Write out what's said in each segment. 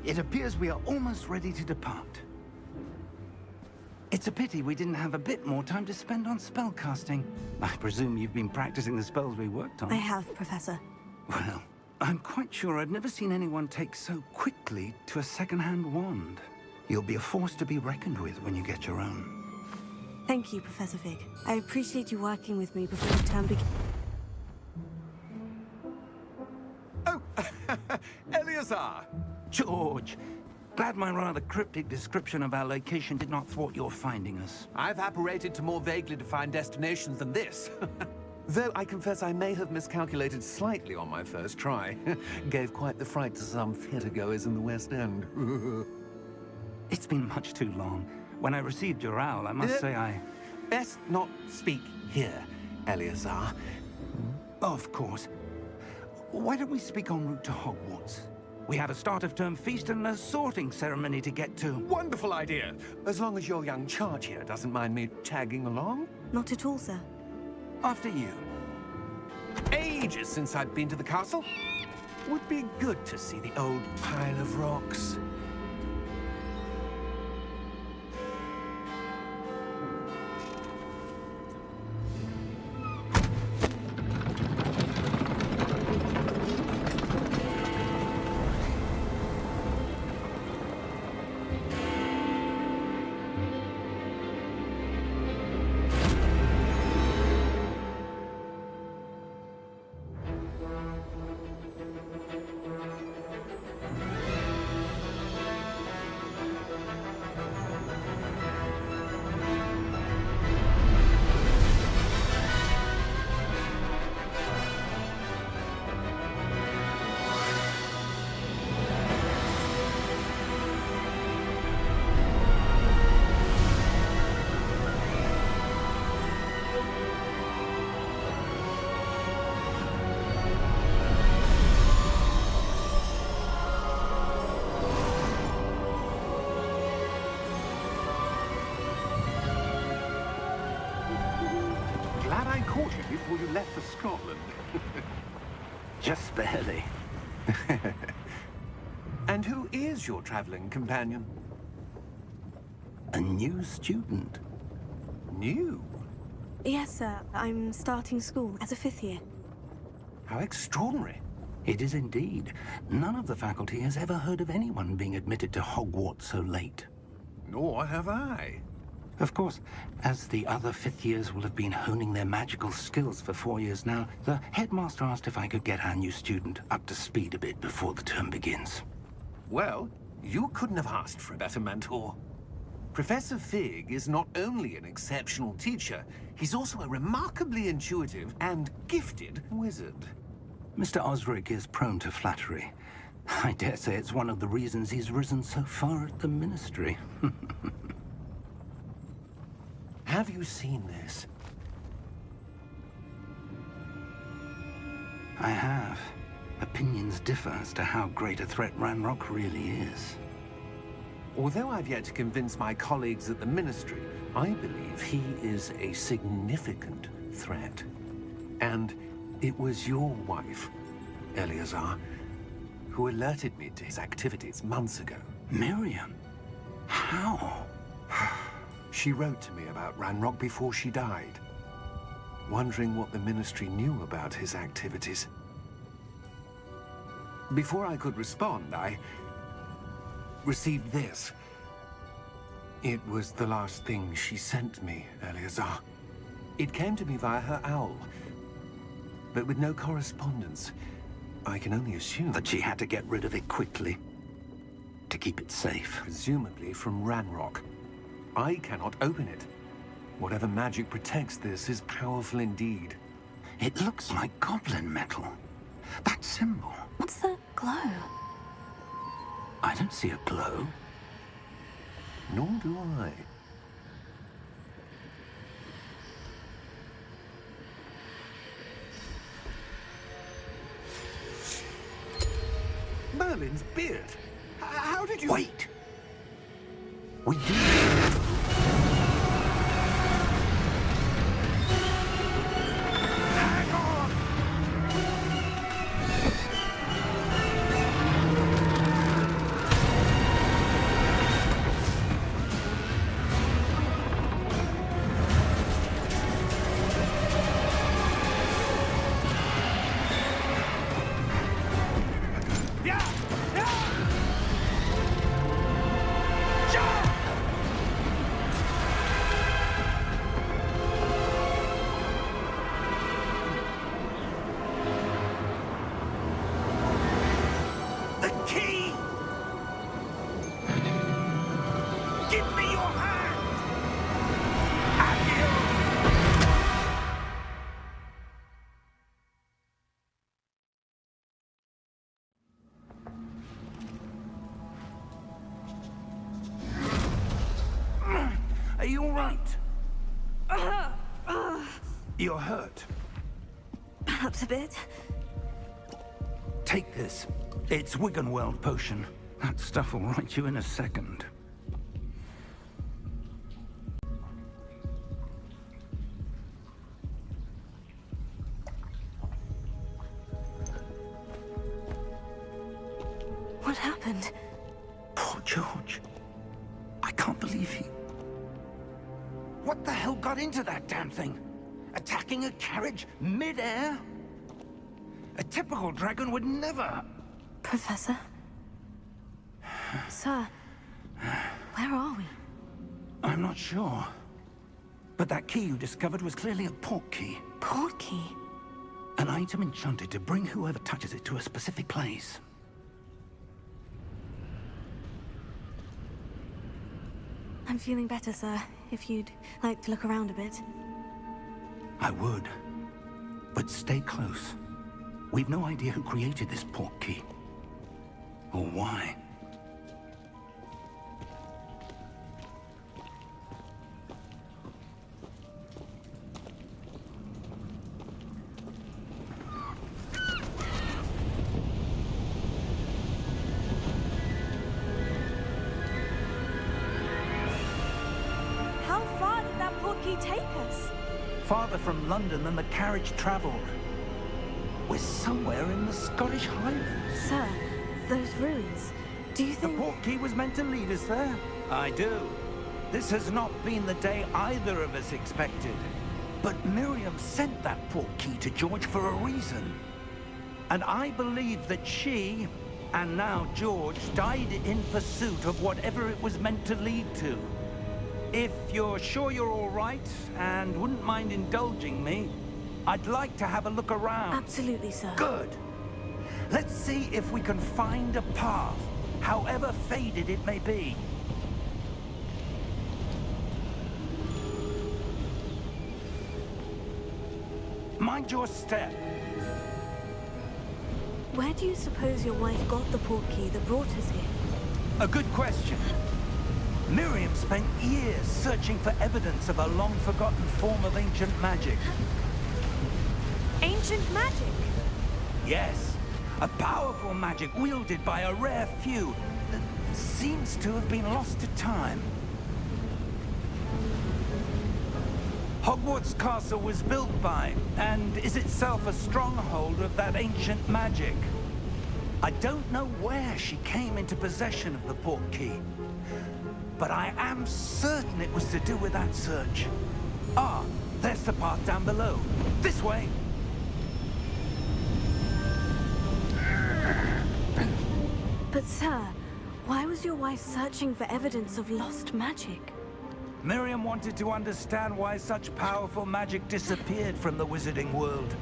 It appears we are almost ready to depart. It's a pity we didn't have a bit more time to spend on spellcasting. I presume you've been practicing the spells we worked on. I have, Professor. Well, I'm quite sure I've never seen anyone take so quickly to a second-hand wand. You'll be a force to be reckoned with when you get your own. Thank you, Professor Fig. I appreciate you working with me before the term begins. Oh, Eleazar! George! Glad my rather cryptic description of our location did not thwart your finding us. I've apparated to more vaguely defined destinations than this. Though I confess I may have miscalculated slightly on my first try. Gave quite the fright to some theatergoers in the West End. It's been much too long. When I received your owl, I must say I... Best not speak here, Eleazar. Of course. Why don't we speak en route to Hogwarts? We have a start-of-term feast and a sorting ceremony to get to. Wonderful idea! As long as your young charge here doesn't mind me tagging along. Not at all, sir. After you. Ages since I'd been to the castle. Would be good to see the old pile of rocks. Caught you before you left for Scotland. Just barely. And who is your traveling companion? A new student. New? Yes, sir. I'm starting school as a 5th year. How extraordinary. It is indeed. None of the faculty has ever heard of anyone being admitted to Hogwarts so late. Nor have I. Of course, as the other 5th years will have been honing their magical skills for 4 years now, the headmaster asked if I could get our new student up to speed a bit before the term begins. Well, you couldn't have asked for a better mentor. Professor Fig is not only an exceptional teacher, he's also a remarkably intuitive and gifted wizard. Mr. Osric is prone to flattery. I dare say it's one of the reasons he's risen so far at the Ministry. Have you seen this? I have. Opinions differ as to how great a threat Ranrock really is. Although I've yet to convince my colleagues at the Ministry, I believe he is a significant threat. And it was your wife, Eleazar, who alerted me to his activities months ago. Miriam? How? She wrote to me about Ranrock before she died, wondering what the Ministry knew about his activities. Before I could respond, I received this. It was the last thing she sent me, Eleazar. It came to me via her owl, but with no correspondence. I can only assume That she had to get rid of it quickly, to keep it safe. presumably from Ranrock. I cannot open it. Whatever magic protects this is powerful indeed. It looks like goblin metal. That symbol. What's that glow? I don't see a glow. Nor do I. Merlin's beard. How did you... Wait! We do. Hang on! You're hurt. Perhaps a bit. Take this. It's Wiggenweld potion. That stuff will right you in a second. What happened? Poor George. I can't believe he... What the hell got into that damn thing? Attacking a carriage mid-air? A typical dragon would never... Professor? Sir, where are we? I'm not sure. But that key you discovered was clearly a port key. Port key? An item enchanted to bring whoever touches it to a specific place. I'm feeling better, sir. If you'd like to look around a bit. I would. But stay close. We've no idea who created this port key. Or why. How far did that port key take us? Farther from London than the carriage traveled. We're somewhere in the Scottish Highlands. Sir, those ruins. Do you The think... port key was meant to lead us there? I do. This has not been the day either of us expected. But Miriam sent that port key to George for a reason. And I believe that she, and now George, died in pursuit of whatever it was meant to lead to. If you're sure you're all right, and wouldn't mind indulging me, I'd like to have a look around. Absolutely, sir. Good. Let's see if we can find a path, however faded it may be. Mind your step. Where do you suppose your wife got the port key that brought us here? A good question. Miriam spent years searching for evidence of a long-forgotten form of ancient magic. Ancient magic? Yes, a powerful magic wielded by a rare few that seems to have been lost to time. Hogwarts Castle was built by, and is itself a stronghold of that ancient magic. I don't know where she came into possession of the port key, but I am certain it was to do with that search. Ah, there's the path down below. This way! But sir, why was your wife searching for evidence of lost magic? Miriam wanted to understand why such powerful magic disappeared from the wizarding world.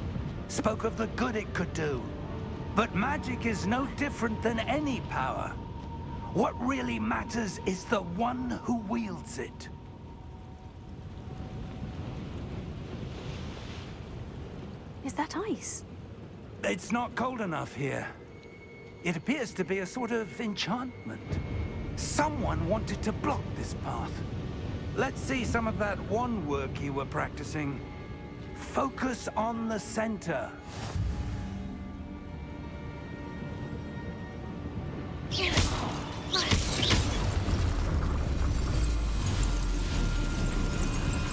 Spoke of the good it could do. But magic is no different than any power. What really matters is the one who wields it. Is that ice? It's not cold enough here. It appears to be a sort of enchantment. Someone wanted to block this path. Let's see some of that wand work you were practicing. Focus on the center.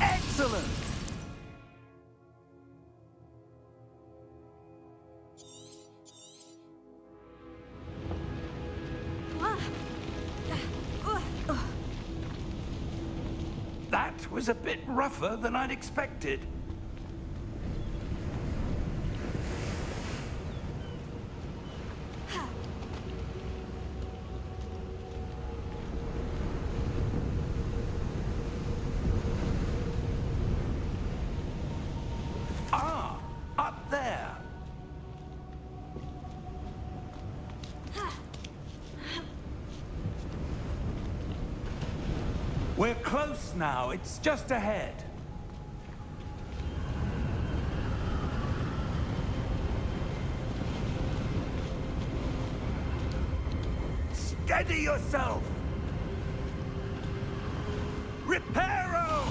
Excellent! That was a bit rougher than I'd expected. Ah, up there. We're close now. It's just ahead. Steady yourself! Reparo!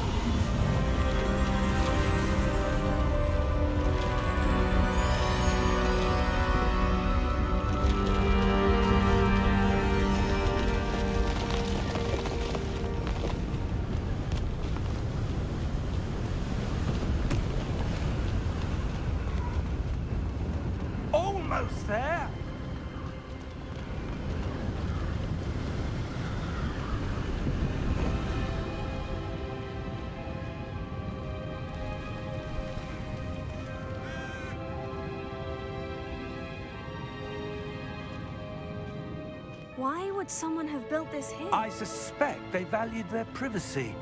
Almost there. Why would someone have built this here? I suspect they valued their privacy.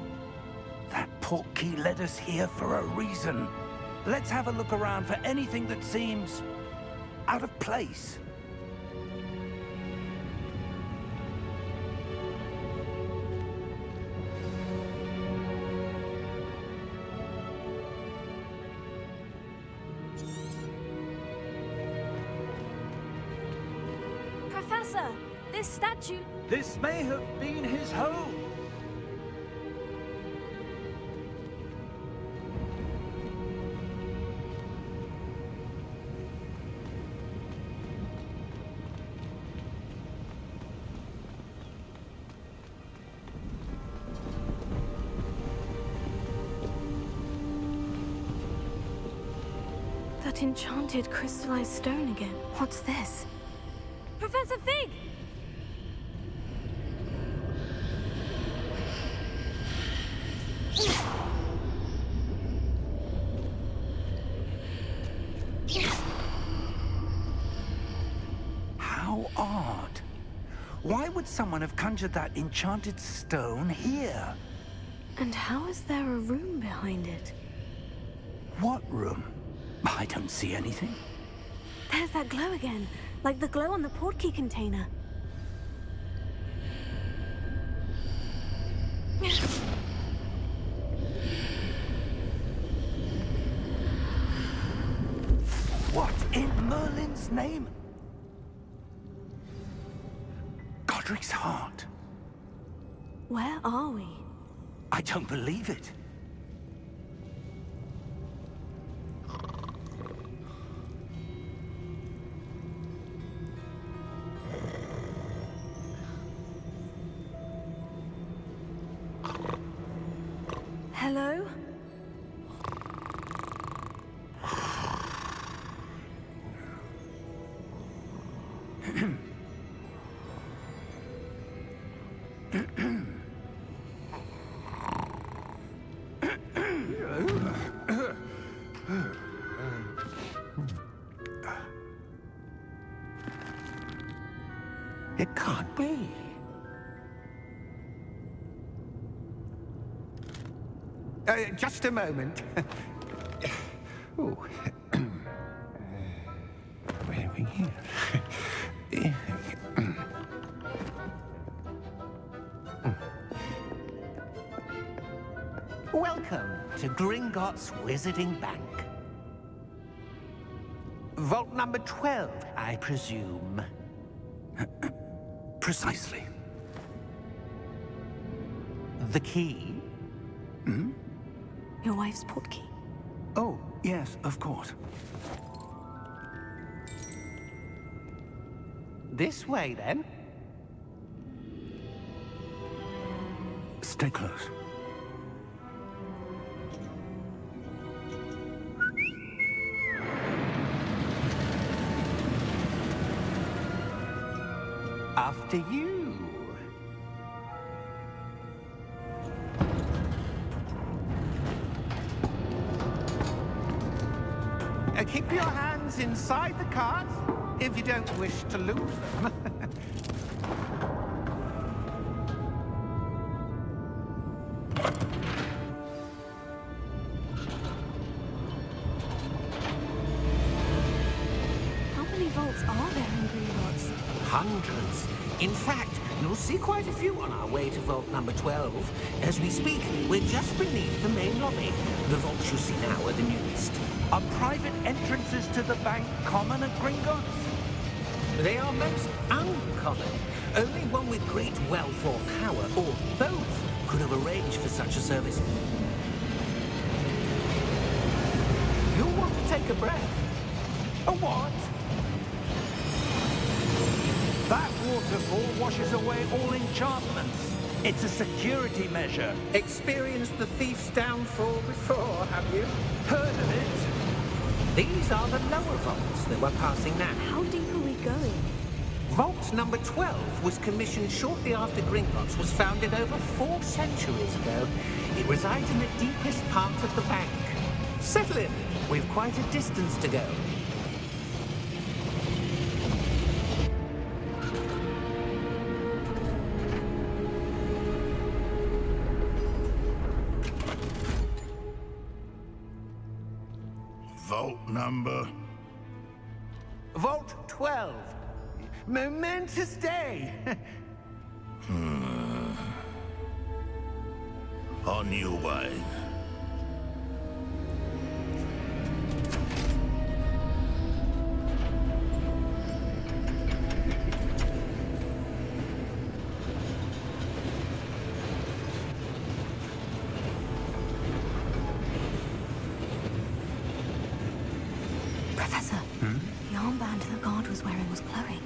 That portkey led us here for a reason. Let's have a look around for anything that seems out of place. Professor, this statue... This may have been his home. That enchanted crystallized stone again. What's this? Professor Fig! How odd. Why would someone have conjured that enchanted stone here? And how is there a room behind it? What room? I don't see anything. There's that glow again, like the glow on the portkey container. What in Merlin's name? Godric's heart. Where are we? I don't believe it. Hello? It can't be. Just a moment. Oh. Where are we here? Welcome to Gringotts Wizarding Bank. Vault number 12, I presume. Precisely. The key? Your wife's portkey. Oh, yes, of course. This way, then. Stay close. After you. Keep your hands inside the carts if you don't wish to lose them. How many vaults are there in Gringotts? Hundreds. In fact, you'll see quite a few on our way to vault number 12. As we speak, we're just beneath the main lobby. The vaults you see now are the newest. Are private entrances to the bank common at Gringotts? They are most uncommon. Only one with great wealth or power, or both, could have arranged for such a service. You'll want to take a breath. A what? That waterfall washes away all enchantments. It's a security measure. Experienced the thief's downfall before, have you? Heard of it? These are the lower vaults that we're passing now. How deep are we going? Vault number 12 was commissioned shortly after Gringotts was founded over 4 centuries ago. It resides in the deepest part of the bank. Settle in. We've quite a distance to go. Vault number? Vault 12. Momentous day. On your way. Professor, the armband the guard was wearing was glowing.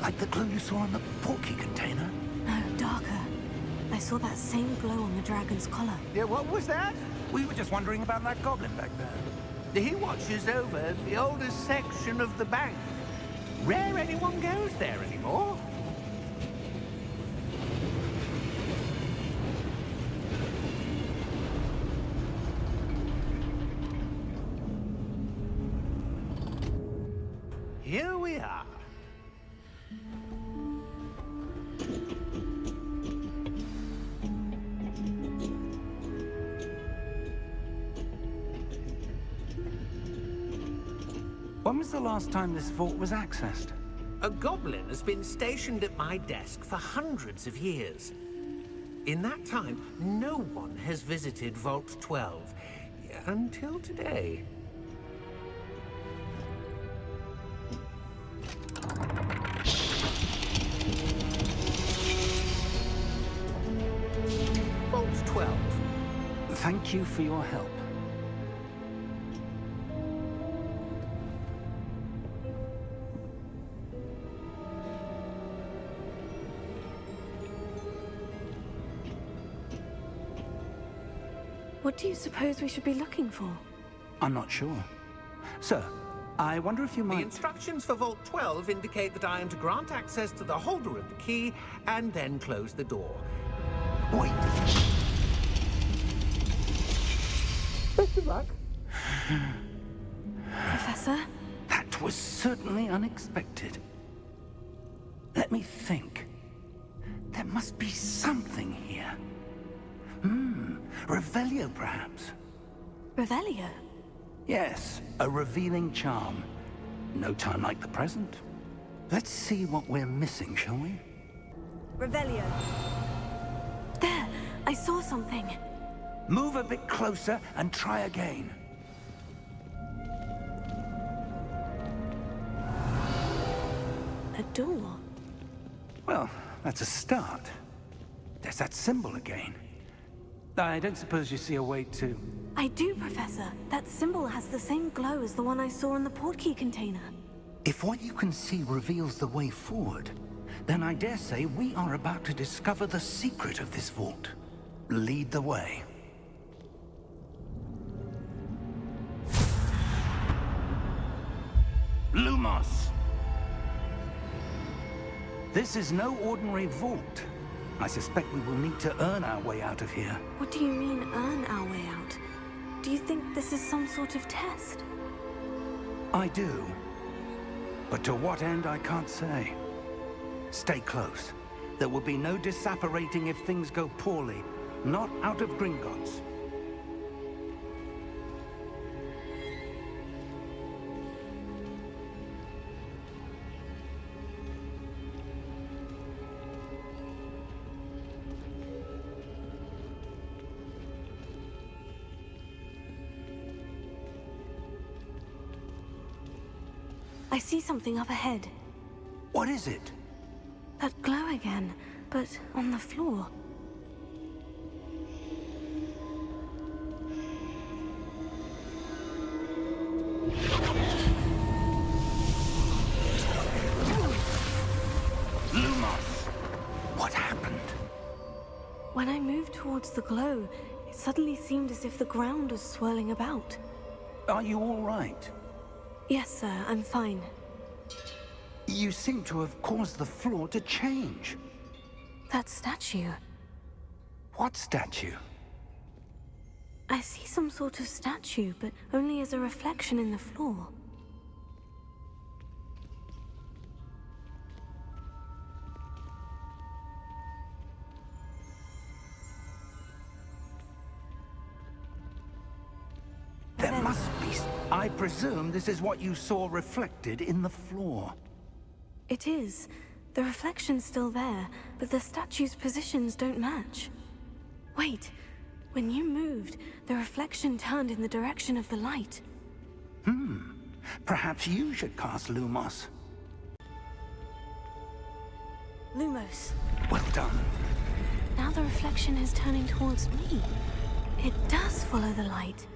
Like the glue you saw on the portkey container? No, darker. I saw that same glow on the dragon's collar. Yeah, what was that? We were just wondering about that goblin back there. He watches over the oldest section of the bank. Rare anyone goes there anymore. Here we are. When was the last time this vault was accessed? A goblin has been stationed at my desk for hundreds of years. In that time, no one has visited Vault 12 until today. Vault 12. Thank you for your help. What do you suppose we should be looking for? I'm not sure. Sir, I wonder if you The might... instructions for Vault 12 indicate that I am to grant access to the holder of the key and then close the door. Wait! Best of luck. Professor? That was certainly unexpected. Let me think. There must be something here. Revelio, perhaps? Revelio? Yes, a revealing charm. No time like the present. Let's see what we're missing, shall we? Revelio. There! I saw something. Move a bit closer and try again. A door. Well, that's a start. There's that symbol again. I don't suppose you see a way to... I do, Professor. That symbol has the same glow as the one I saw in the portkey container. If what you can see reveals the way forward, then I dare say we are about to discover the secret of this vault. Lead the way. Lumos! This is no ordinary vault. I suspect we will need to earn our way out of here. What do you mean, earn our way out? Do you think this is some sort of test? I do. But to what end, I can't say. Stay close. There will be no disapparating if things go poorly. Not out of Gringotts. I see something up ahead. What is it? That glow again, but on the floor. Lumos! What happened? When I moved towards the glow, it suddenly seemed as if the ground was swirling about. Are you all right? Yes, sir, I'm fine. You seem to have caused the floor to change. That statue. What statue? I see some sort of statue, but only as a reflection in the floor. There must be... I presume this is what you saw reflected in the floor. It is. The reflection's still there, but the statue's positions don't match. Wait. When you moved, the reflection turned in the direction of the light. Perhaps you should cast Lumos. Lumos. Well done. Now the reflection is turning towards me. It does follow the light.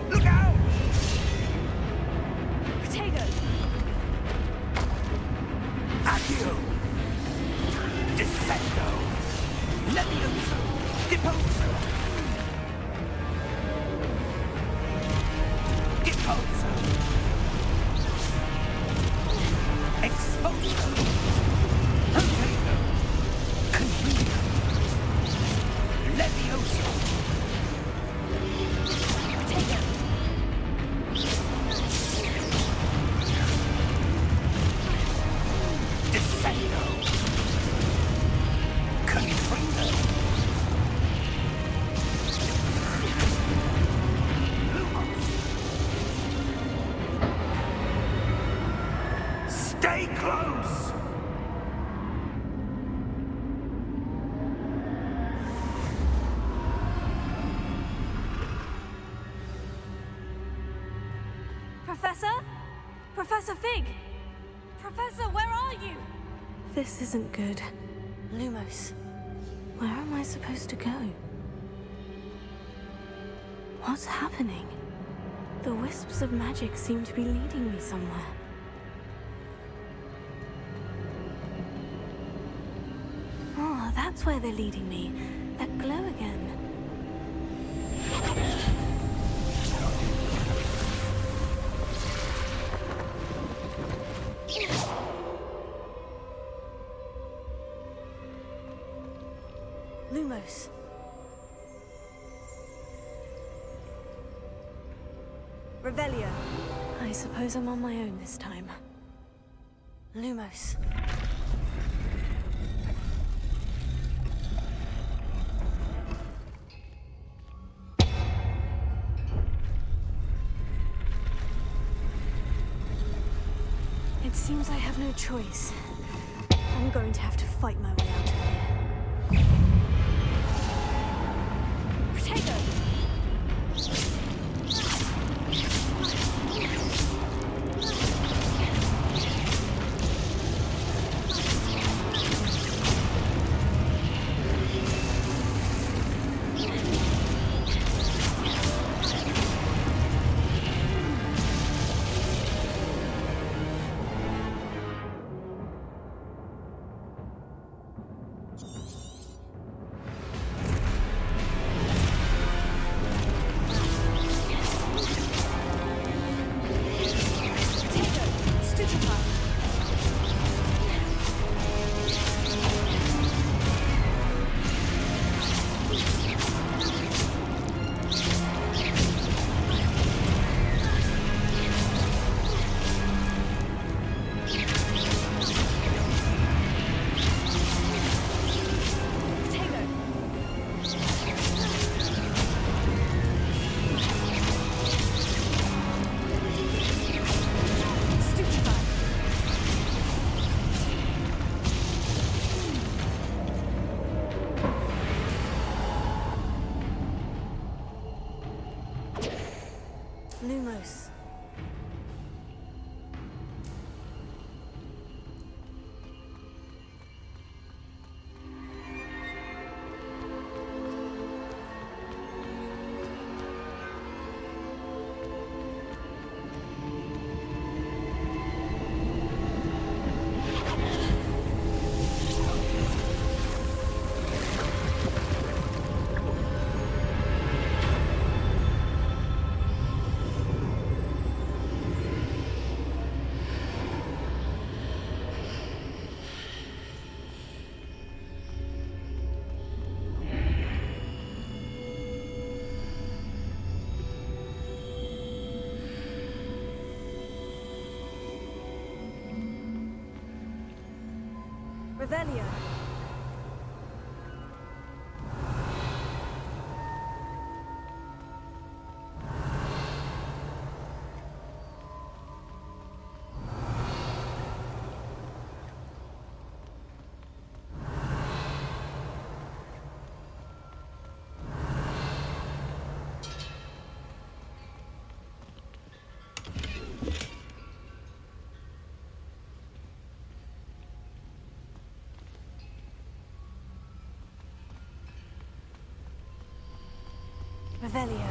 Look out! Potato! Accio! Descendo! Levioso! Deposo! Deposo! Exposo! Potato! Confuso! Levioso! Potato! Descendo! Confringo! Stay close! Professor? Professor Fig! Professor, where are you? This isn't good. Lumos. Where am I supposed to go? What's happening? The wisps of magic seem to be leading me somewhere. Oh, that's where they're leading me. That glow again. Lumos. Revelio. I suppose I'm on my own this time. Lumos. It seems I have no choice. I'm going to have to fight my way out of here. Potato! Revelio. Revelio.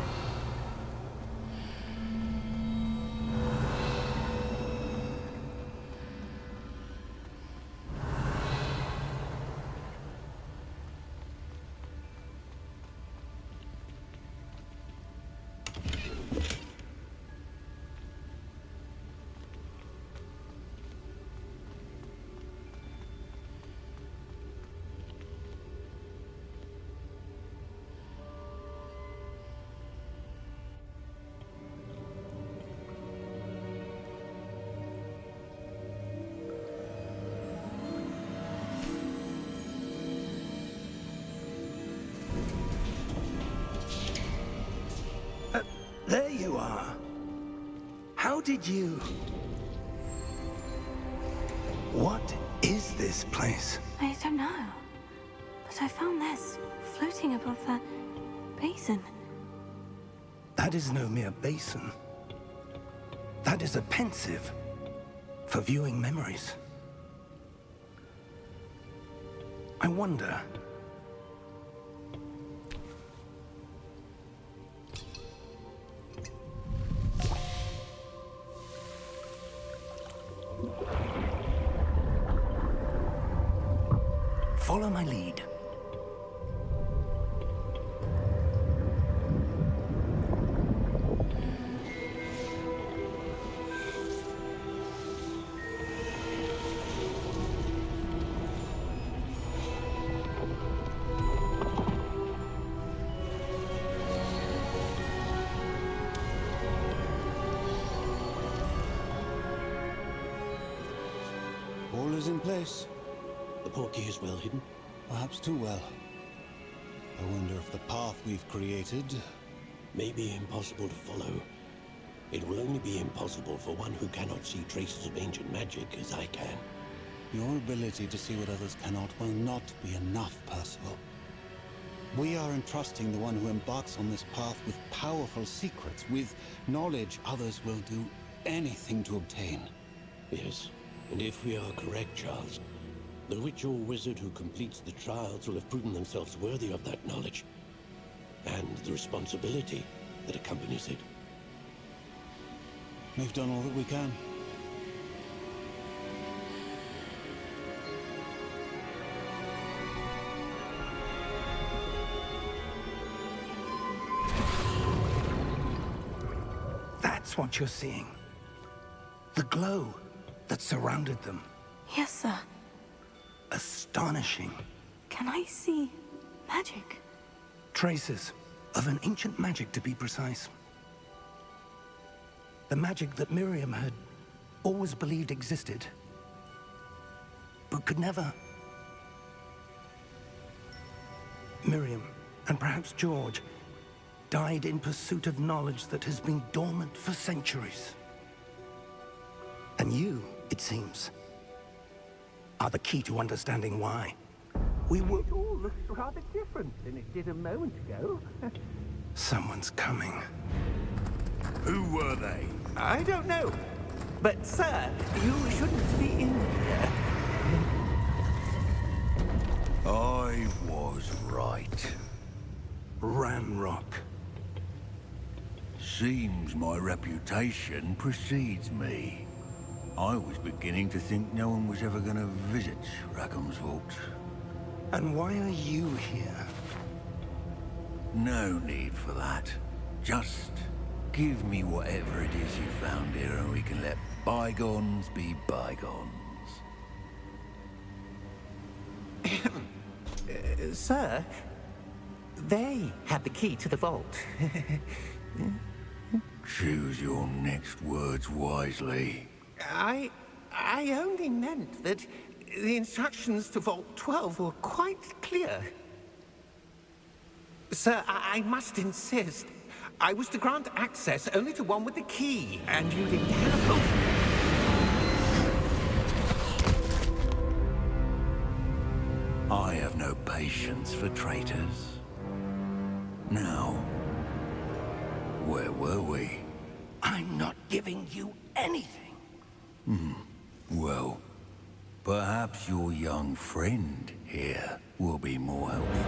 There you are. How did you... What is this place? I don't know. But I found this floating above that basin. That is no mere basin. That is a pensive for viewing memories. I wonder... Follow my lead. All is in place. The portkey is well hidden. Perhaps too well. I wonder if the path we've created... May be impossible to follow. It will only be impossible for one who cannot see traces of ancient magic as I can. Your ability to see what others cannot will not be enough, Percival. We are entrusting the one who embarks on this path with powerful secrets, with knowledge others will do anything to obtain. Yes, and if we are correct, Charles, the witch or wizard who completes the trials will have proven themselves worthy of that knowledge, and the responsibility that accompanies it. We've done all that we can. That's what you're seeing. The glow that surrounded them. Yes, sir. Astonishing. Can I see magic? Traces of an ancient magic, to be precise. The magic that Miriam had always believed existed, but could never. Miriam, and perhaps George, died in pursuit of knowledge that has been dormant for centuries. And you, it seems, are the key to understanding why. We were... It all looks rather different than it did a moment ago. Someone's coming. Who were they? I don't know. But, sir, you shouldn't be in here. I was right. Ranrock. Seems my reputation precedes me. I was beginning to think no one was ever going to visit Rackham's vault. And why are you here? No need for that. Just give me whatever it is you found here and we can let bygones be bygones. Sir, they have the key to the vault. Choose your next words wisely. I only meant that The instructions to Vault 12 were quite clear. Sir, I must insist. I was to grant access only to one with the key, and you didn't have... I have no patience for traitors. Now, where were we? I'm not giving you anything. Well, perhaps your young friend here will be more helpful.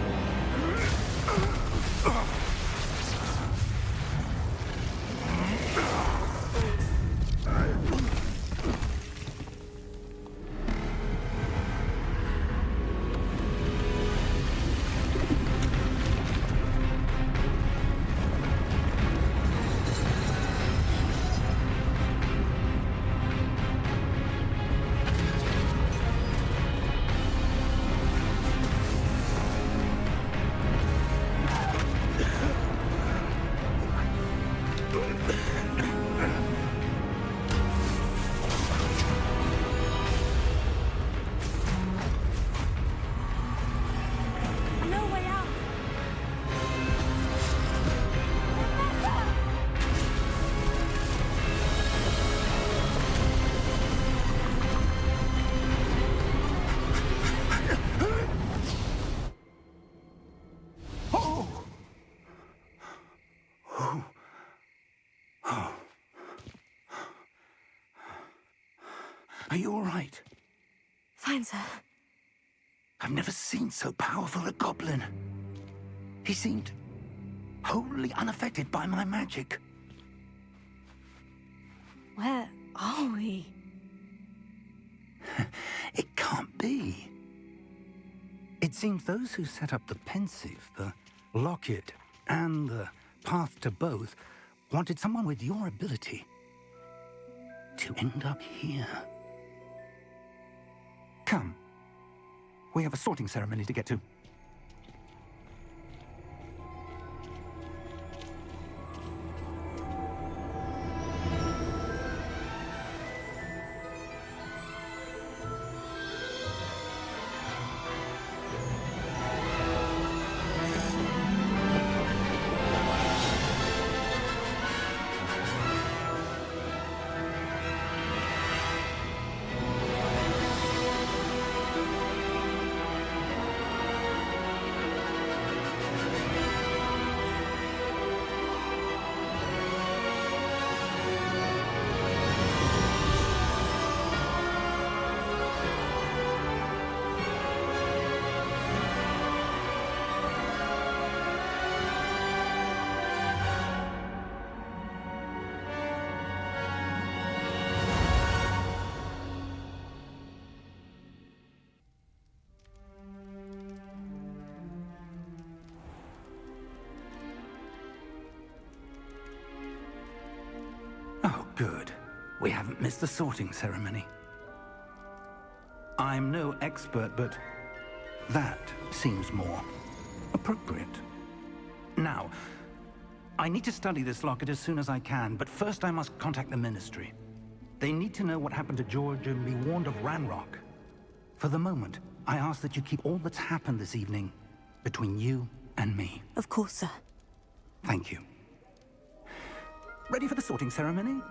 No way out! Are you all right? Fine, sir. I've never seen so powerful a goblin. He seemed wholly unaffected by my magic. Where are we? It can't be. It seems those who set up the pensive, the locket, and the path to both wanted someone with your ability to end up here. Come. We have a sorting ceremony to get to. Oh, good. We haven't missed the sorting ceremony. I'm no expert, but that seems more appropriate. Now, I need to study this locket as soon as I can, but first I must contact the Ministry. They need to know what happened to George and be warned of Ranrock. For the moment, I ask that you keep all that's happened this evening between you and me. Of course, sir. Thank you. Ready for the sorting ceremony?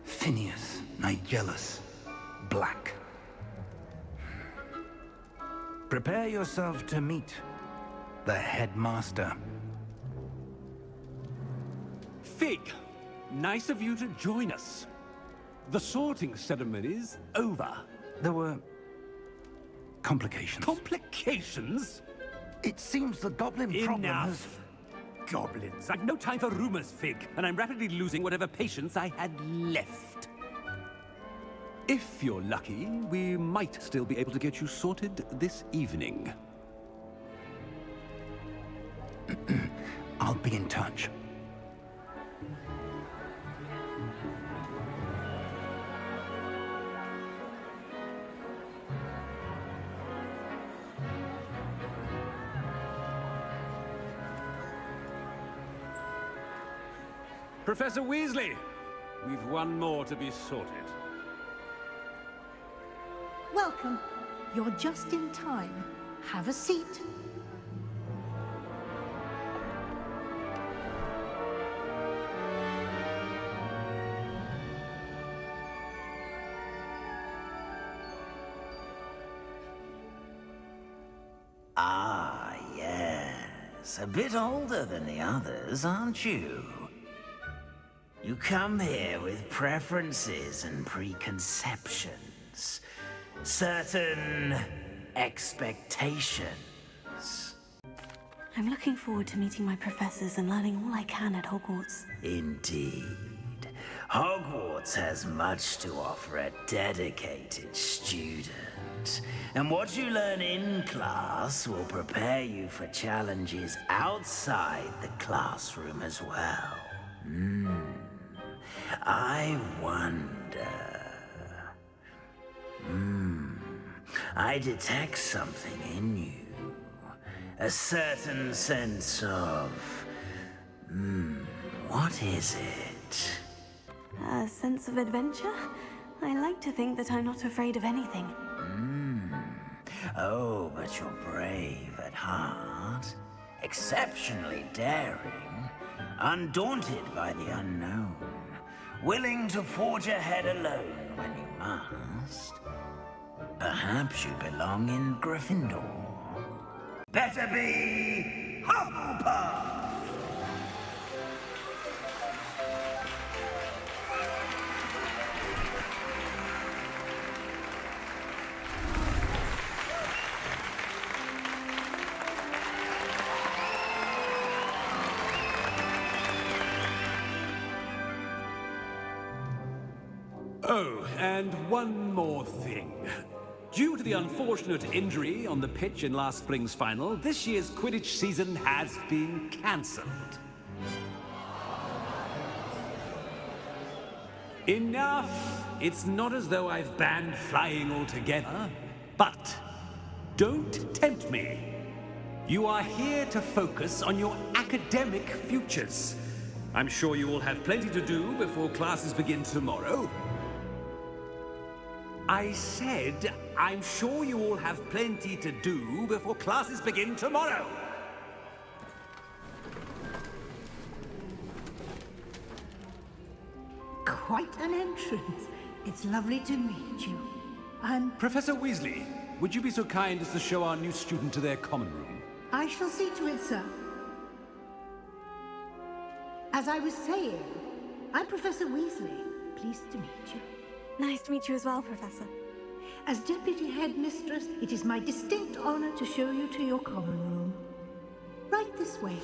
Phineas, Nigellus, Black. Prepare yourself to meet the headmaster. Fig, nice of you to join us. The sorting ceremony's over. There were complications. Complications? It seems the goblin problem has... Enough. Goblins. I've no time for rumors, Fig, and I'm rapidly losing whatever patience I had left. If you're lucky, we might still be able to get you sorted this evening. I'll be in touch. Professor Weasley, we've one more to be sorted. Welcome. You're just in time. Have a seat. Ah, yes. A bit older than the others, aren't you? You come here with preferences and preconceptions. Certain expectations. I'm looking forward to meeting my professors and learning all I can at Hogwarts. Indeed. Hogwarts has much to offer a dedicated student. And what you learn in class will prepare you for challenges outside the classroom as well. I wonder... I detect something in you. A certain sense of... what is it? A sense of adventure? I like to think that I'm not afraid of anything. Oh, but you're brave at heart. Exceptionally daring. Undaunted by the unknown. Willing to forge ahead alone when you must. Perhaps you belong in Gryffindor. Better be Hufflepuff! Oh, and one more thing. Due to the unfortunate injury on the pitch in last spring's final, this year's Quidditch season has been cancelled. Enough! It's not as though I've banned flying altogether, but don't tempt me. You are here to focus on your academic futures. I'm sure you will have plenty to do before classes begin tomorrow. I said, I'm sure you all have plenty to do before classes begin tomorrow. Quite an entrance. It's lovely to meet you. Professor Weasley, would you be so kind as to show our new student to their common room? I shall see to it, sir. As I was saying, I'm Professor Weasley. Pleased to meet you. Nice to meet you as well, Professor. As Deputy Headmistress, it is my distinct honor to show you to your common room. Right this way.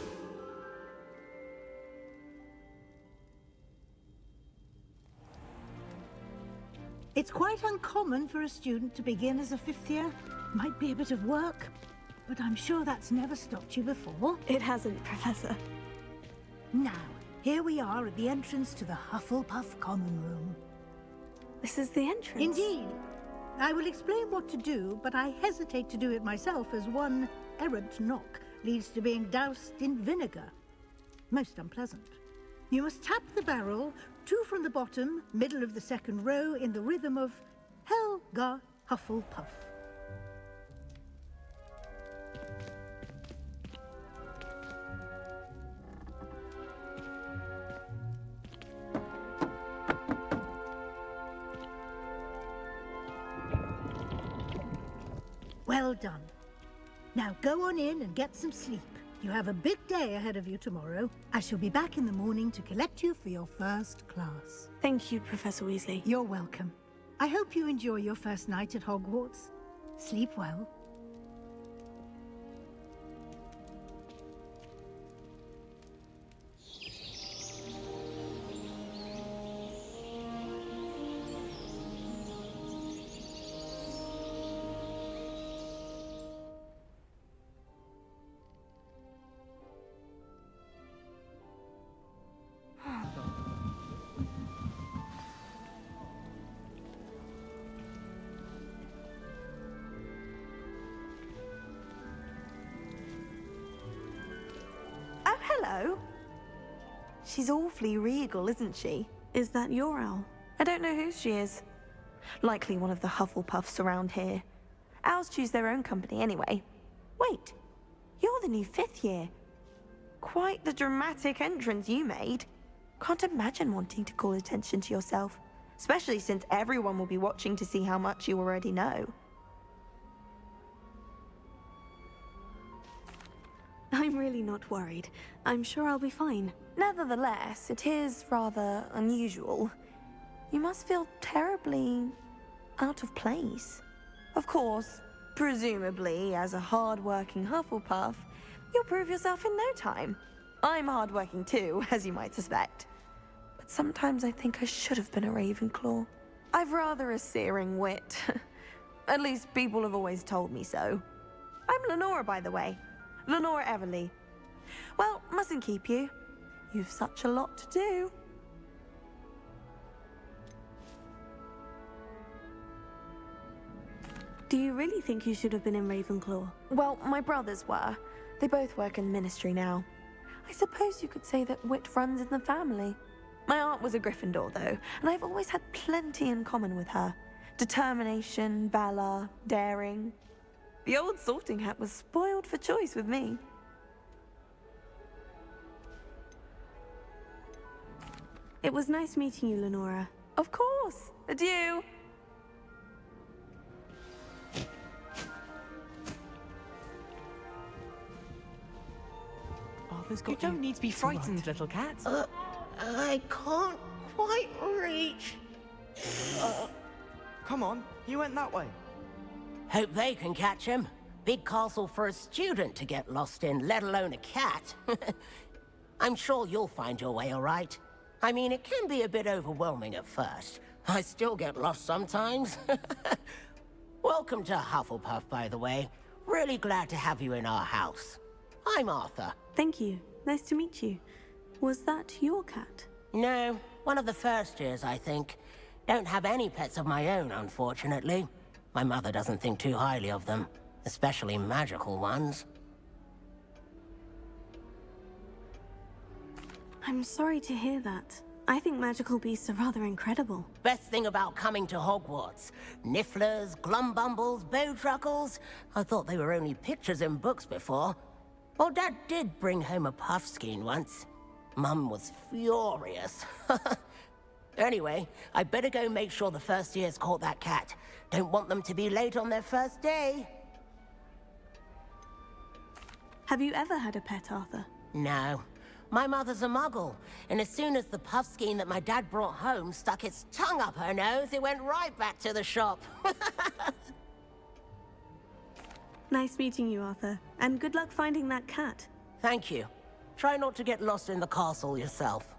It's quite uncommon for a student to begin as a fifth year. Might be a bit of work, but I'm sure that's never stopped you before. It hasn't, Professor. Now, here we are at the entrance to the Hufflepuff common room. This is the entrance? Indeed. I will explain what to do, but I hesitate to do it myself as one errant knock leads to being doused in vinegar. Most unpleasant. You must tap the barrel, 2 from the bottom, middle of the second row, in the rhythm of Helga Hufflepuff. Well done. Now go on in and get some sleep. You have a big day ahead of you tomorrow. I shall be back in the morning to collect you for your first class. Thank you, Professor Weasley. You're welcome. I hope you enjoy your first night at Hogwarts. Sleep well. she's awfully regal, isn't she? Is that your owl? I don't know who she is. Likely one of the Hufflepuffs around here. Owls choose their own company anyway. Wait, you're the new 5th year. Quite the dramatic entrance you made. Can't imagine wanting to call attention to yourself, especially since everyone will be watching to see how much you already know. I'm really not worried. I'm sure I'll be fine. Nevertheless, it is rather unusual. You must feel terribly out of place. Of course, presumably, as a hard-working Hufflepuff, you'll prove yourself in no time. I'm hard-working too, as you might suspect. But sometimes I think I should have been a Ravenclaw. I've rather a searing wit. At least people have always told me so. I'm Lenora, by the way. Lenora Everly. Well, mustn't keep you. You've such a lot to do. Do you really think you should have been in Ravenclaw? Well, my brothers were. They both work in the ministry now. I suppose you could say that wit runs in the family. My aunt was a Gryffindor, though, and I've always had plenty in common with her. Determination, valor, daring. The old sorting hat was spoiled for choice with me. It was nice meeting you, Lenora. Of course. Adieu. You don't need to be frightened, little cat. I can't quite reach. Come on, he went that way. Hope they can catch him. Big castle for a student to get lost in, let alone a cat. I'm sure you'll find your way all right. I mean, it can be a bit overwhelming at first. I still get lost sometimes. Welcome to Hufflepuff, by the way. Really glad to have you in our house. I'm Arthur. Thank you. Nice to meet you. Was that your cat? No, one of the first years, I think. Don't have any pets of my own, unfortunately. My mother doesn't think too highly of them, especially magical ones. I'm sorry to hear that. I think magical beasts are rather incredible. Best thing about coming to Hogwarts. Nifflers, glumbumbles, bowtruckles. I thought they were only pictures in books before. Well, Dad did bring home a puffskein once. Mum was furious. Anyway, I better go make sure the first years caught that cat. Don't want them to be late on their first day. Have you ever had a pet, Arthur? No. My mother's a muggle, and as soon as the puffskein that my dad brought home stuck its tongue up her nose, it went right back to the shop. Nice meeting you, Arthur. And good luck finding that cat. Thank you. Try not to get lost in the castle yourself.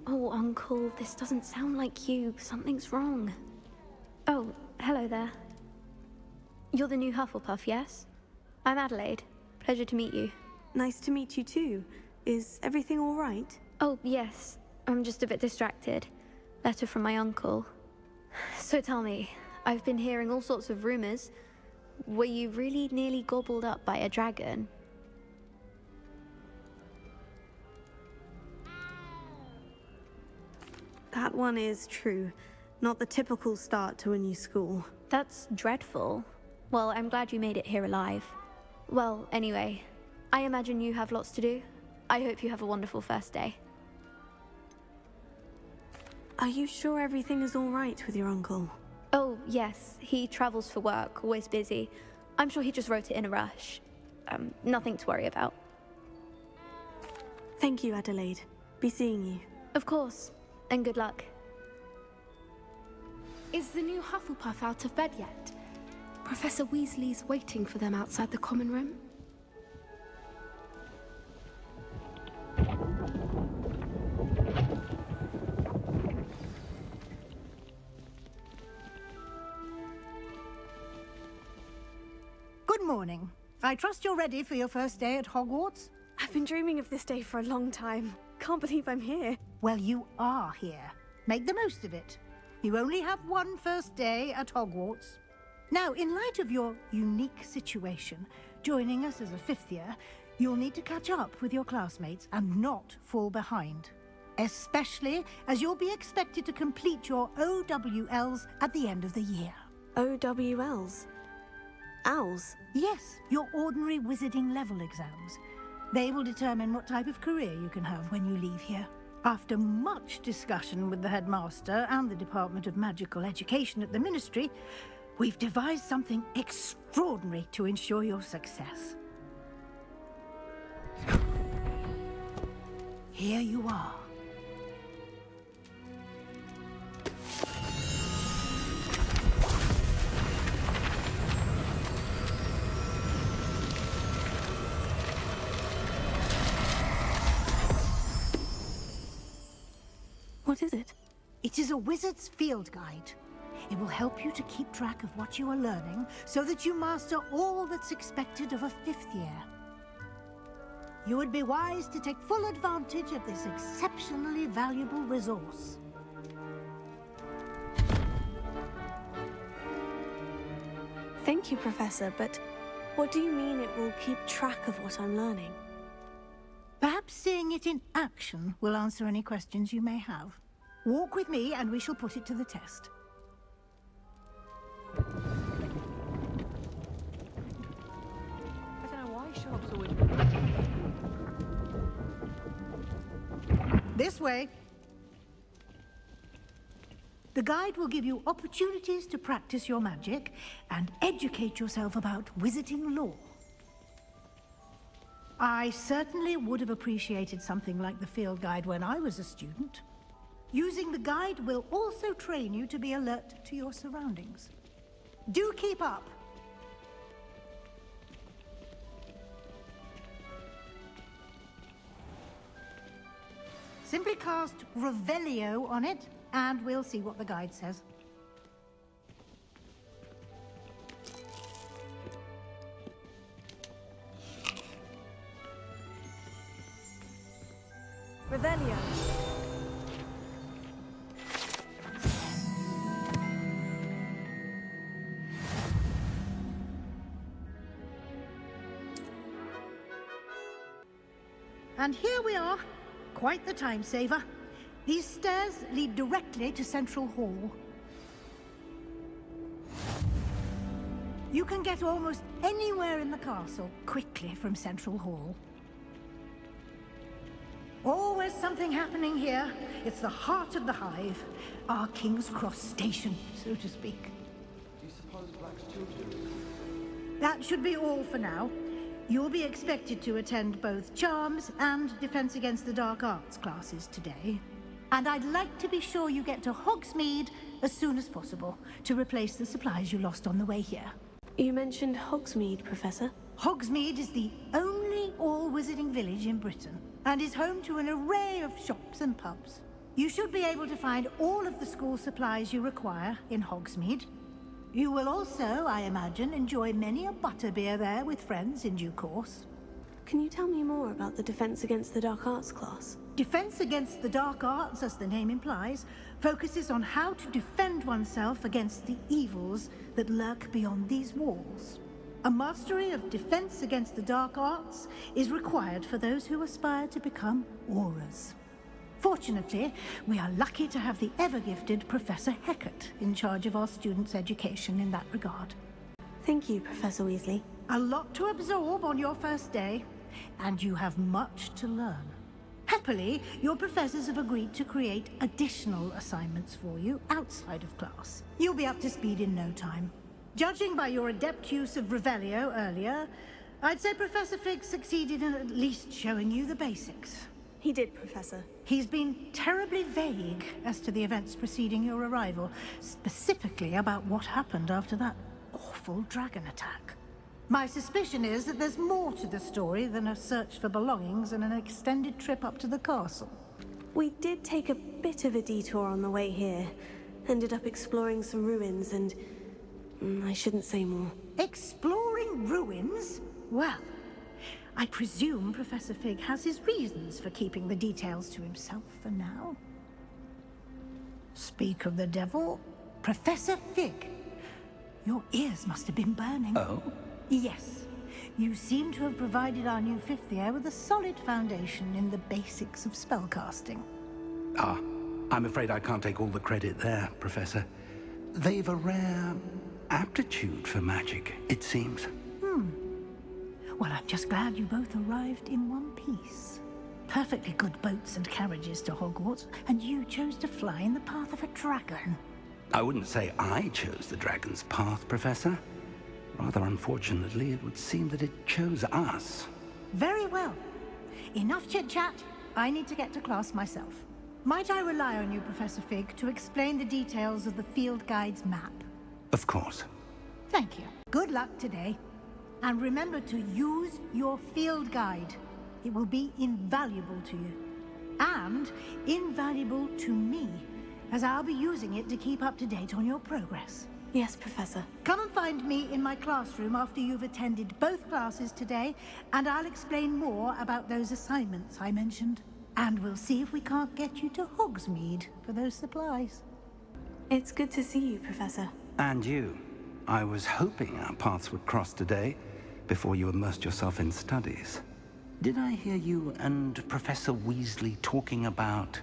Oh, Uncle, this doesn't sound like you. Something's wrong. Oh, hello there. You're the new Hufflepuff, yes? I'm Adelaide. Pleasure to meet you. Nice to meet you too. Is everything all right? Oh, yes. I'm just a bit distracted. Letter from my uncle. So tell me, I've been hearing all sorts of rumors. Were you really nearly gobbled up by a dragon? That one is true. Not the typical start to a new school. That's dreadful. Well, I'm glad you made it here alive. Well, anyway, I imagine you have lots to do. I hope you have a wonderful first day. Are you sure everything is all right with your uncle? Oh, yes. He travels for work, always busy. I'm sure he just wrote it in a rush. Nothing to worry about. Thank you, Adelaide. Be seeing you. Of course. And good luck. Is the new Hufflepuff out of bed yet? Professor Weasley's waiting for them outside the common room. Good morning. I trust you're ready for your first day at Hogwarts? I've been dreaming of this day for a long time. Can't believe I'm here. Well, you are here. Make the most of it. You only have one first day at Hogwarts. Now, in light of your unique situation, joining us as a fifth year, you'll need to catch up with your classmates and not fall behind. Especially as you'll be expected to complete your OWLs at the end of the year. OWLs? Owls? Yes, your ordinary wizarding level exams. They will determine what type of career you can have when you leave here. After much discussion with the headmaster and the Department of Magical Education at the Ministry, we've devised something extraordinary to ensure your success. Here you are. What is it? It is a wizard's field guide. It will help you to keep track of what you are learning so that you master all that's expected of a fifth year. You would be wise to take full advantage of this exceptionally valuable resource. Thank you, Professor, but what do you mean it will keep track of what I'm learning? Perhaps seeing it in action will answer any questions you may have. Walk with me and we shall put it to the test. I don't know why Sherlock's always... This way. The guide will give you opportunities to practice your magic and educate yourself about wizarding lore. I certainly would have appreciated something like the field guide when I was a student. Using the guide will also train you to be alert to your surroundings. Do keep up! Simply cast Revelio on it, and we'll see what the guide says. Revelio. And here we are. Quite the time saver. These stairs lead directly to Central Hall. You can get almost anywhere in the castle quickly from Central Hall. Always something happening here. It's the heart of the hive. Our King's Cross station, so to speak. Do you suppose Black's children? That should be all for now. You'll be expected to attend both Charms and Defense Against the Dark Arts classes today. And I'd like to be sure you get to Hogsmeade as soon as possible to replace the supplies you lost on the way here. You mentioned Hogsmeade, Professor. Hogsmeade is the only all-wizarding village in Britain and is home to an array of shops and pubs. You should be able to find all of the school supplies you require in Hogsmeade. You will also, I imagine, enjoy many a butterbeer there with friends in due course. Can you tell me more about the Defense Against the Dark Arts class? Defense Against the Dark Arts, as the name implies, focuses on how to defend oneself against the evils that lurk beyond these walls. A mastery of Defense Against the Dark Arts is required for those who aspire to become Aurors. Fortunately, we are lucky to have the ever-gifted Professor Hecat in charge of our students' education in that regard. Thank you, Professor Weasley. A lot to absorb on your first day, and you have much to learn. Happily, your professors have agreed to create additional assignments for you outside of class. You'll be up to speed in no time. Judging by your adept use of Revelio earlier, I'd say Professor Fig succeeded in at least showing you the basics. He did, Professor. He's been terribly vague as to the events preceding your arrival, specifically about what happened after that awful dragon attack. My suspicion is that there's more to the story than a search for belongings and an extended trip up to the castle. We did take a bit of a detour on the way here. Ended up exploring some ruins and... I shouldn't say more. Exploring ruins? Well, I presume Professor Fig has his reasons for keeping the details to himself for now. Speak of the devil, Professor Fig. Your ears must have been burning. Oh? Yes. You seem to have provided our new fifth year with a solid foundation in the basics of spellcasting. Ah, I'm afraid I can't take all the credit there, Professor. They've a rare aptitude for magic, it seems. Well, I'm just glad you both arrived in one piece. Perfectly good boats and carriages to Hogwarts, and you chose to fly in the path of a dragon. I wouldn't say I chose the dragon's path, Professor. Rather unfortunately, it would seem that it chose us. Very well. Enough chit-chat. I need to get to class myself. Might I rely on you, Professor Fig, to explain the details of the field guide's map? Of course. Thank you. Good luck today. And remember to use your field guide. It will be invaluable to you. And invaluable to me, as I'll be using it to keep up to date on your progress. Yes, Professor. Come and find me in my classroom after you've attended both classes today, and I'll explain more about those assignments I mentioned. And we'll see if we can't get you to Hogsmeade for those supplies. It's good to see you, Professor. And you. I was hoping our paths would cross today, before you immersed yourself in studies. Did I hear you and Professor Weasley talking about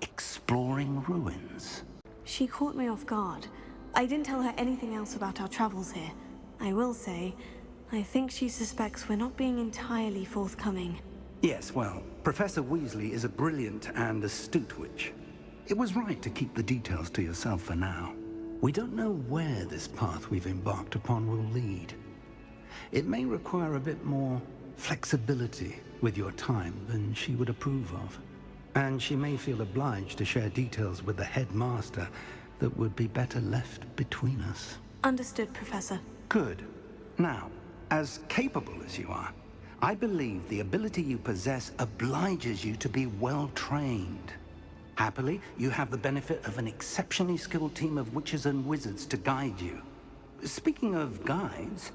exploring ruins? She caught me off guard. I didn't tell her anything else about our travels here. I will say, I think she suspects we're not being entirely forthcoming. Yes, well, Professor Weasley is a brilliant and astute witch. It was right to keep the details to yourself for now. We don't know where this path we've embarked upon will lead. It may require a bit more flexibility with your time than she would approve of. And she may feel obliged to share details with the headmaster that would be better left between us. Understood, Professor. Good. Now, as capable as you are, I believe the ability you possess obliges you to be well-trained. Happily, you have the benefit of an exceptionally skilled team of witches and wizards to guide you. Speaking of guides,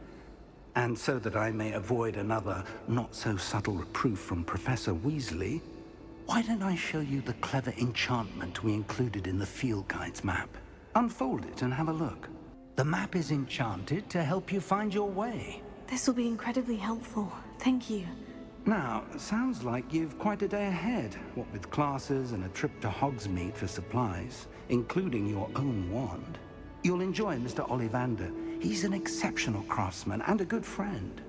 and so that I may avoid another not-so-subtle reproof from Professor Weasley, why don't I show you the clever enchantment we included in the field guide's map? Unfold it and have a look. The map is enchanted to help you find your way. This will be incredibly helpful. Thank you. Now, sounds like you've quite a day ahead, what with classes and a trip to Hogsmeade for supplies, including your own wand. You'll enjoy Mr. Ollivander. He's an exceptional craftsman and a good friend.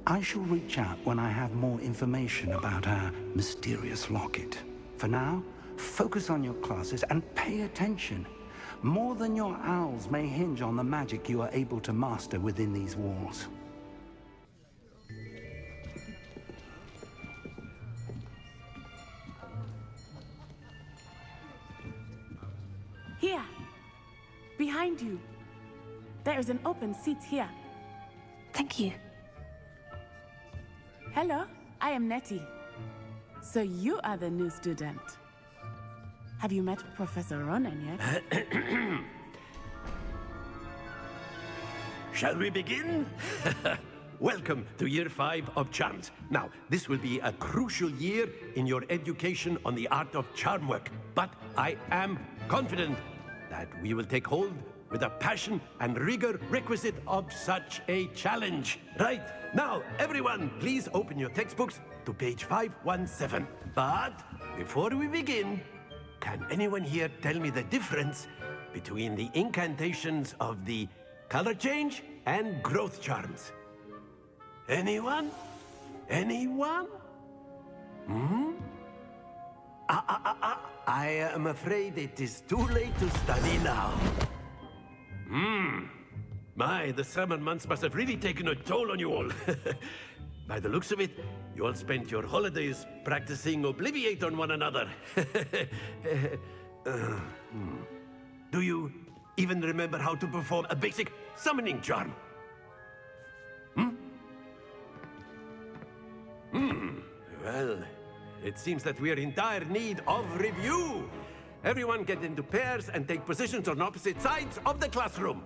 I shall reach out when I have more information about our mysterious locket. For now, focus on your classes and pay attention. More than your owls may hinge on the magic you are able to master within these walls. Here, behind you. There is an open seat here. Thank you. Hello, I am Nettie. So you are the new student. Have you met Professor Ronan yet? Shall we begin? Welcome to Year 5 of Charms. Now, this will be a crucial year in your education on the art of charm work. But I am confident that we will take hold with the passion and rigor requisite of such a challenge. Right, now, everyone, please open your textbooks to page 517. But before we begin, can anyone here tell me the difference between the incantations of the color change and growth charms? Anyone? Anyone? I am afraid it is too late to study now. My, the summer months must have really taken a toll on you all. By the looks of it, you all spent your holidays practicing Obliviate on one another. Do you even remember how to perform a basic summoning charm? Well, it seems that we are in dire need of review. Everyone get into pairs and take positions on opposite sides of the classroom.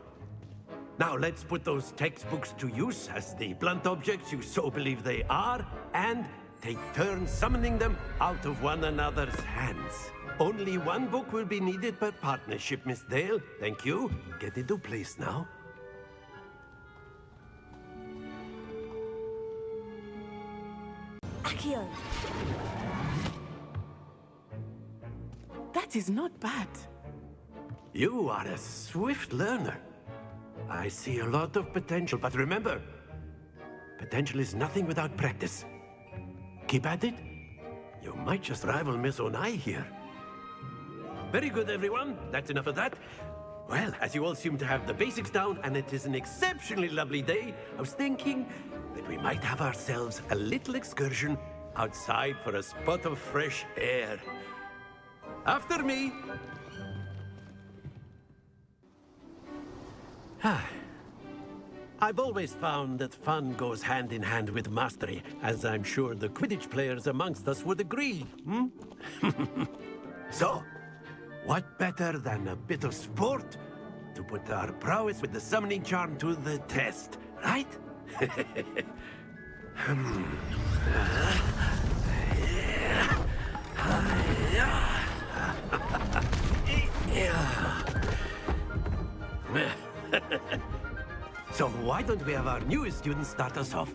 Now let's put those textbooks to use as the blunt objects you so believe they are, and take turns summoning them out of one another's hands. Only one book will be needed per partnership, Miss Dale. Thank you. Get into place now. Accio! That is not bad. You are a swift learner. I see a lot of potential, but remember, potential is nothing without practice. Keep at it. You might just rival Miss Onai here. Very good, everyone. That's enough of that. Well, as you all seem to have the basics down, and it is an exceptionally lovely day, I was thinking that we might have ourselves a little excursion outside for a spot of fresh air. After me. I've always found that fun goes hand in hand with mastery, as I'm sure the Quidditch players amongst us would agree. So, what better than a bit of sport to put our prowess with the summoning charm to the test, right? So why don't we have our newest student start us off?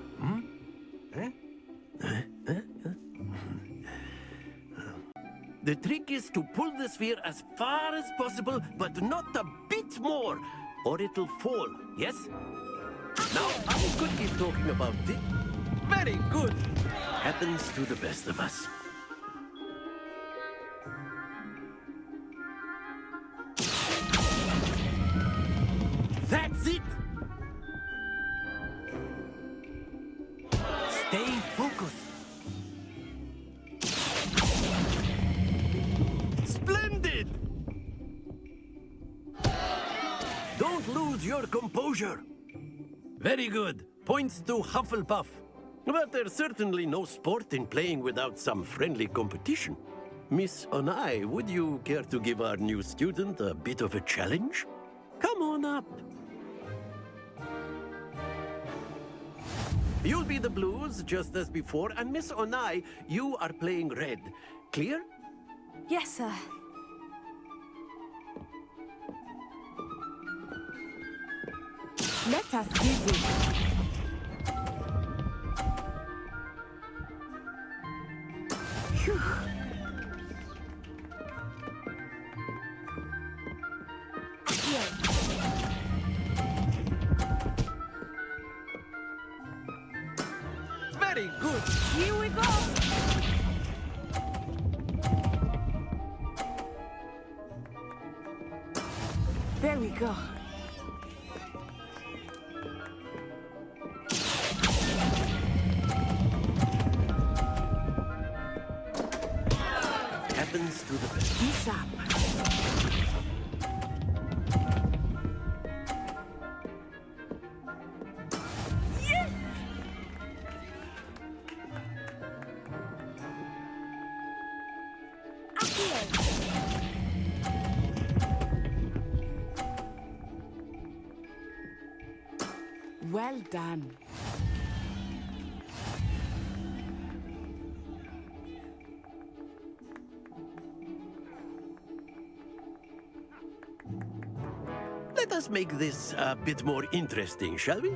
The trick is to pull the sphere as far as possible, but not a bit more, or it'll fall, yes? Now, I could keep talking about it. Very good. Happens to the best of us. That's it! Stay focused. Splendid! Don't lose your composure. Very good. Points to Hufflepuff. But there's certainly no sport in playing without some friendly competition. Miss Onai, would you care to give our new student a bit of a challenge? Come on up. You'll be the blues, just as before, and Miss Onai, you are playing red. Clear? Yes, sir. Let us see this. Phew. Very good. Here we go. There we go. Happens to the best. Be sharp. Yes! Well done. Let us make this a bit more interesting, shall we?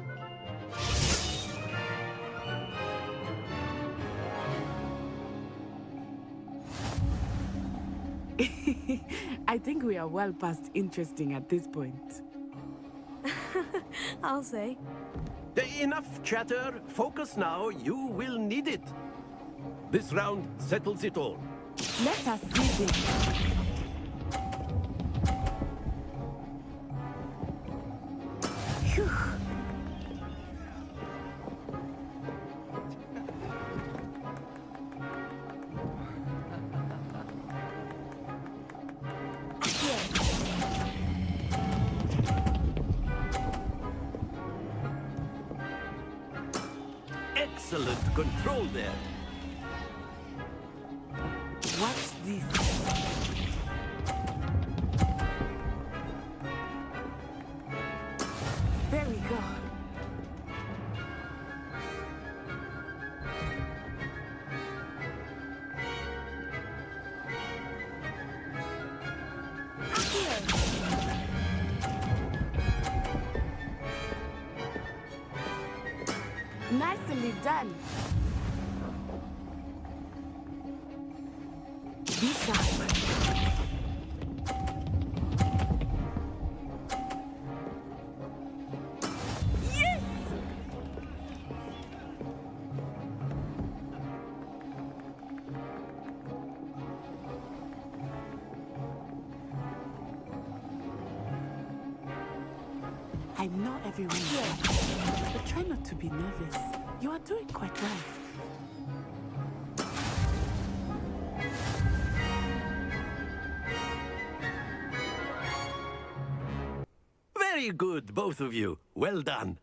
I think we are well past interesting at this point. I'll say. Enough chatter. Focus now. You will need it. This round settles it all. Let us see this. Phew. Excellent control there. Watch this. There we go. Nicely done. Be sharp. Yes! I know everyone here, but try not to be nervous. You are doing quite well. Very good, both of you. Well done.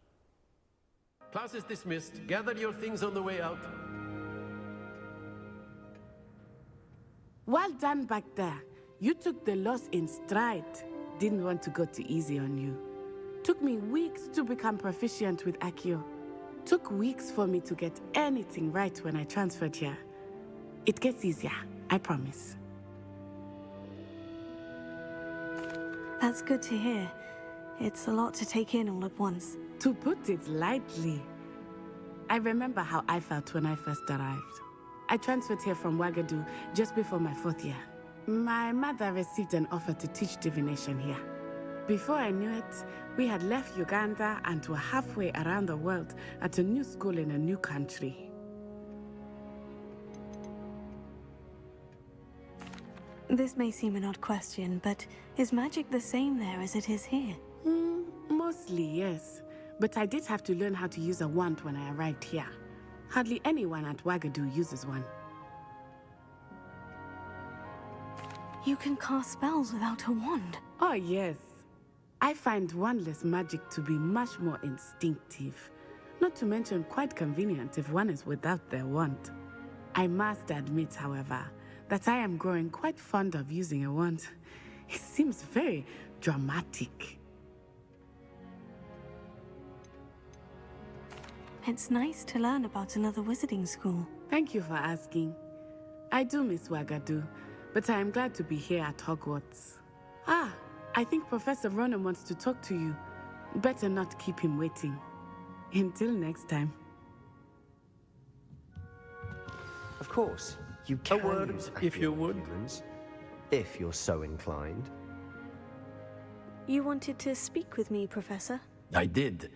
Class is dismissed. Gather your things on the way out. Well done back there. You took the loss in stride. Didn't want to go too easy on you. Took me weeks to become proficient with Accio. Took weeks for me to get anything right when I transferred here. It gets easier, I promise. That's good to hear. It's a lot to take in all at once. To put it lightly, I remember how I felt when I first arrived. I transferred here from Wagadu just before my 4th year. My mother received an offer to teach divination here. Before I knew it, we had left Uganda and were halfway around the world at a new school in a new country. This may seem an odd question, but is magic the same there as it is here? Mostly, yes. But I did have to learn how to use a wand when I arrived here. Hardly anyone at Wagadu uses one. You can cast spells without a wand? Oh, yes. I find wandless magic to be much more instinctive. Not to mention quite convenient if one is without their wand. I must admit, however, that I am growing quite fond of using a wand. It seems very dramatic. It's nice to learn about another wizarding school. Thank you for asking. I do miss Wagadu, but I am glad to be here at Hogwarts. Ah, I think Professor Ronan wants to talk to you. Better not keep him waiting. Until next time. Of course, you can use if you would. If you're so inclined. You wanted to speak with me, Professor? I did.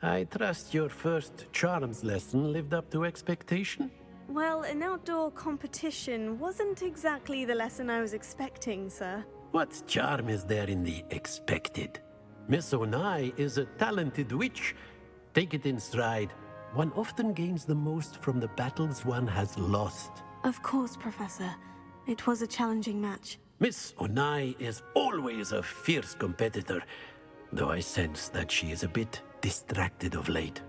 I trust your first charms lesson lived up to expectation? Well, an outdoor competition wasn't exactly the lesson I was expecting, sir. What charm is there in the expected? Miss Onai is a talented witch. Take it in stride. One often gains the most from the battles one has lost. Of course, Professor. It was a challenging match. Miss Onai is always a fierce competitor, though I sense that she is a bit distracted of late.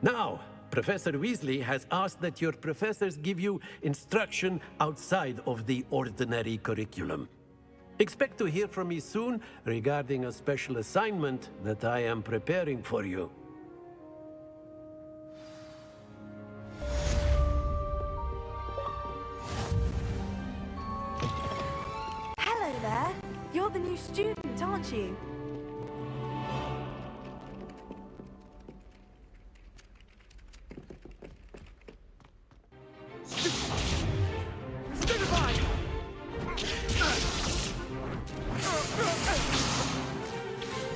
Now, Professor Weasley has asked that your professors give you instruction outside of the ordinary curriculum. Expect to hear from me soon regarding a special assignment that I am preparing for you. Hello there. You're the new student, aren't you?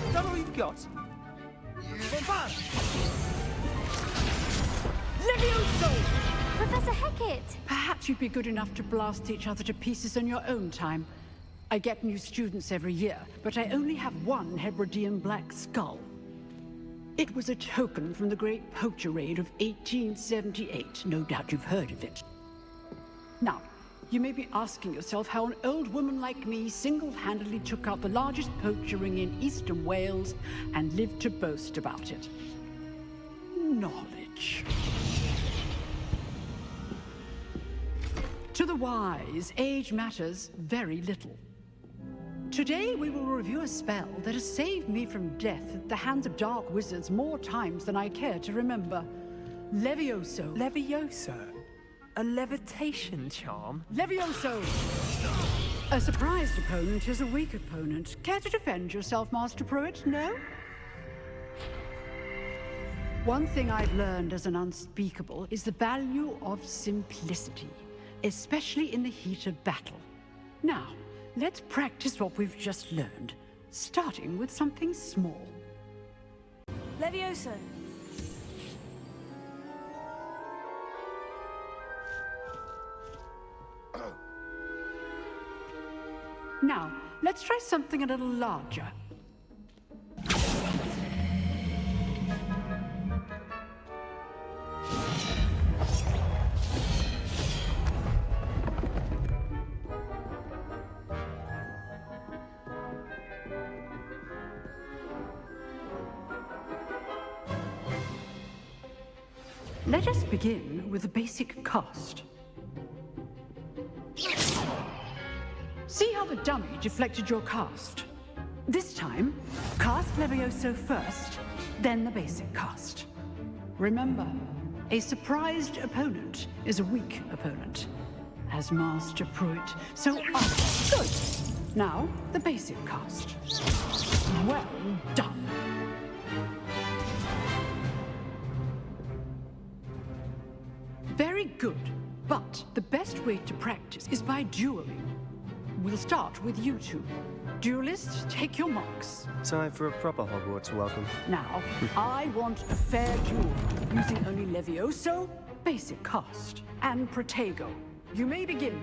Is that all you've got? Levioso! Professor Hecat! Perhaps you'd be good enough to blast each other to pieces in your own time. I get new students every year, but I only have one Hebridean black skull. It was a token from the Great Poacher Raid of 1878. No doubt you've heard of it. Now, you may be asking yourself how an old woman like me single-handedly took out the largest poacher ring in eastern Wales and lived to boast about it. Knowledge. To the wise, age matters very little. Today we will review a spell that has saved me from death at the hands of dark wizards more times than I care to remember. Levioso. Levioso? A levitation charm? Levioso! A surprised opponent is a weak opponent. Care to defend yourself, Master Pruitt? No? One thing I've learned as an unspeakable is the value of simplicity. especially in the heat of battle. Now, let's practice what we've just learned, starting with something small. Levioso. Now, let's try something a little larger. Let us begin with the basic cast. See how the dummy deflected your cast? This time, cast Levioso first, then the basic cast. Remember, a surprised opponent is a weak opponent, as Master Pruitt so often. Good. Now, the basic cast. Well done. Very good, but the best way to practice is by dueling. We'll start with you two. Duelists, take your marks. Time for a proper Hogwarts welcome. Now, I want a fair duel, using only Levioso, basic cast, and Protego. You may begin.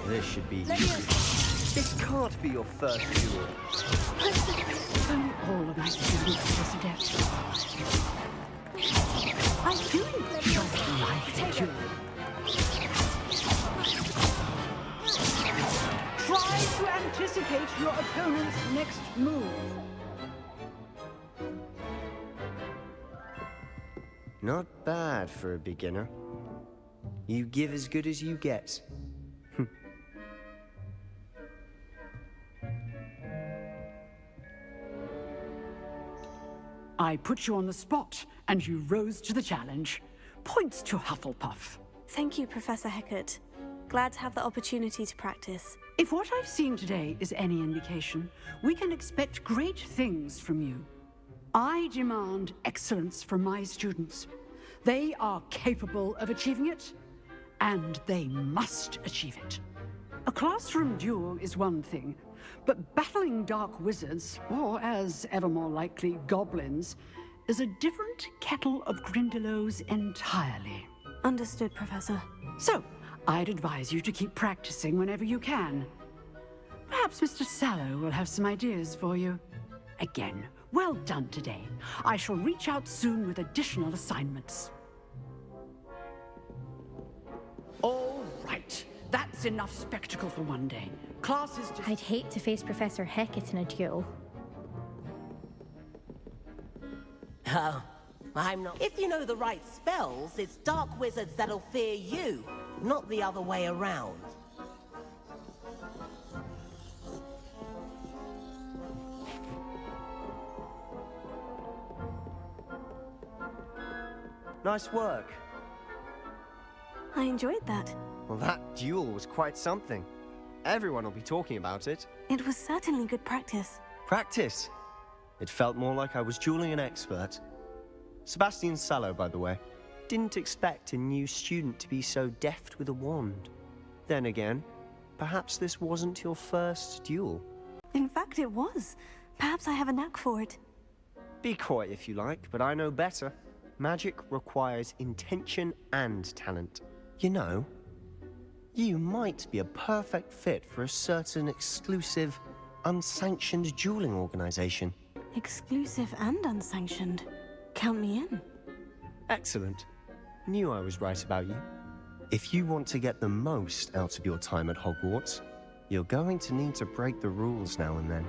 This should be... This can't be your first duel. If only all of my students were so adept. I do just like the duel. Try to anticipate your opponent's next move. Not bad for a beginner. You give as good as you get. I put you on the spot, and you rose to the challenge. Points to Hufflepuff. Thank you, Professor Hecat. Glad to have the opportunity to practice. If what I've seen today is any indication, we can expect great things from you. I demand excellence from my students. They are capable of achieving it, and they must achieve it. A classroom duel is one thing, but battling dark wizards, or as ever more likely, goblins, is a different kettle of Grindylows entirely. Understood, Professor. So, I'd advise you to keep practicing whenever you can. Perhaps Mr. Sallow will have some ideas for you. Again, well done today. I shall reach out soon with additional assignments. All right. That's enough spectacle for one day. Class is just... I'd hate to face Professor Hecat in a duel. Oh, I'm not. If you know the right spells, it's dark wizards that'll fear you, not the other way around. Nice work. I enjoyed that. Well, that duel was quite something. Everyone will be talking about it. It was certainly good practice. Practice? It felt more like I was dueling an expert. Sebastian Sallow, by the way. Didn't expect a new student to be so deft with a wand. Then again, perhaps this wasn't your first duel. In fact, it was. Perhaps I have a knack for it. Be coy if you like, but I know better. Magic requires intention and talent. You know, you might be a perfect fit for a certain exclusive, unsanctioned dueling organization. Exclusive and unsanctioned. Count me in. Excellent. Knew I was right about you. If you want to get the most out of your time at Hogwarts, you're going to need to break the rules now and then.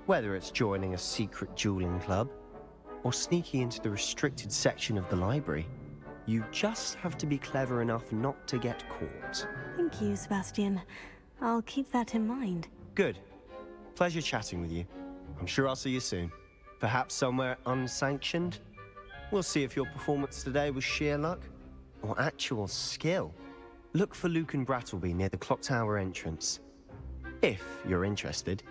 Whether it's joining a secret dueling club, or sneaking into the restricted section of the library, you just have to be clever enough not to get caught. Thank you, Sebastian. I'll keep that in mind. Good. Pleasure chatting with you. I'm sure I'll see you soon. Perhaps somewhere unsanctioned? We'll see if your performance today was sheer luck or actual skill. Look for Luke and Brattleby near the Clock Tower entrance. If you're interested.